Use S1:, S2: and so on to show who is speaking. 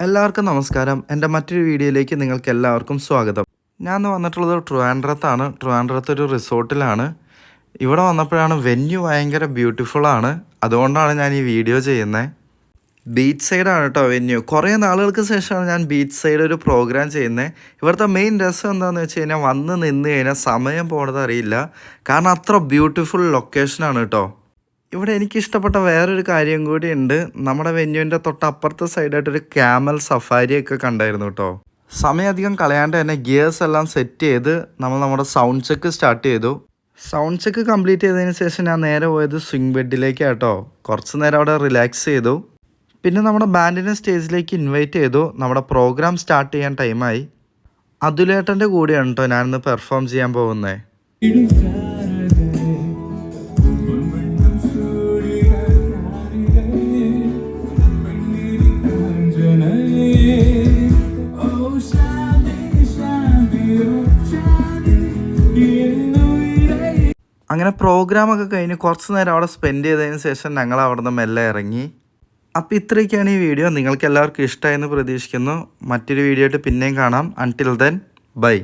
S1: എല്ലാവർക്കും നമസ്കാരം. എൻ്റെ മറ്റൊരു വീഡിയോയിലേക്ക് നിങ്ങൾക്ക് എല്ലാവർക്കും സ്വാഗതം. ഞാൻ ഇന്ന് വന്നിട്ടുള്ളത് ട്രിവാൻഡ്രത്താണ്. ട്രിവാൻഡ്രത്ത് ഒരു റിസോർട്ടിലാണ്. ഇവിടെ വന്നപ്പോഴാണ് വെന്യൂ ഭയങ്കര ബ്യൂട്ടിഫുള്ളാണ്. അതുകൊണ്ടാണ് ഞാൻ ഈ വീഡിയോ ചെയ്യുന്നത്. ബീച്ച് സൈഡാണ് കേട്ടോ വെന്യൂ. കുറേ നാളുകൾക്ക് ശേഷമാണ് ഞാൻ ബീച്ച് സൈഡ് ഒരു പ്രോഗ്രാം ചെയ്യുന്നത്. ഇവിടുത്തെ മെയിൻ രസം എന്താണെന്ന് വെച്ച് കഴിഞ്ഞാൽ വന്ന് നിന്ന് കഴിഞ്ഞാൽ സമയം പോണത് അറിയില്ല. കാരണം അത്ര ബ്യൂട്ടിഫുൾ ലൊക്കേഷനാണ് കേട്ടോ. ഇവിടെ എനിക്കിഷ്ടപ്പെട്ട വേറൊരു കാര്യം കൂടി ഉണ്ട്. നമ്മുടെ വെന്യൂവിൻ്റെ തൊട്ടപ്പുറത്തെ സൈഡായിട്ടൊരു ക്യാമൽ സഫാരിയൊക്കെ കണ്ടായിരുന്നു കേട്ടോ. സമയം അധികം കളയാണ്ട് തന്നെ ഗിയേഴ്സ് എല്ലാം സെറ്റ് ചെയ്ത് നമ്മുടെ സൗണ്ട് ചെക്ക് സ്റ്റാർട്ട് ചെയ്തു. സൗണ്ട് ചെക്ക് കംപ്ലീറ്റ് ചെയ്തതിന് ശേഷം ഞാൻ നേരെ പോയത് സ്വിംഗ് ബെഡിലേക്കാണ് കേട്ടോ. കുറച്ച് നേരം അവിടെ റിലാക്സ് ചെയ്തു. പിന്നെ നമ്മുടെ ബാൻഡിനെ സ്റ്റേജിലേക്ക് ഇൻവൈറ്റ് ചെയ്തു. നമ്മുടെ പ്രോഗ്രാം സ്റ്റാർട്ട് ചെയ്യാൻ ടൈമായി. അതുലേട്ടൻ്റെ കൂടെയാണ് കേട്ടോ ഞാനിന്ന് പെർഫോം ചെയ്യാൻ പോകുന്നത്. അങ്ങനെ പ്രോഗ്രാമൊക്കെ കഴിഞ്ഞ് കുറച്ച് നേരം അവിടെ സ്പെൻഡ് ചെയ്തതിന് ശേഷം ഞങ്ങൾ അവിടെ നിന്ന് മെല്ലെ ഇറങ്ങി. അപ്പോൾ ഇത്രയൊക്കെയാണ് ഈ വീഡിയോ. നിങ്ങൾക്ക് എല്ലാവർക്കും ഇഷ്ടമായെന്ന് പ്രതീക്ഷിക്കുന്നു. മറ്റൊരു വീഡിയോ ആയിട്ട് പിന്നെയും കാണാം. Until then bye.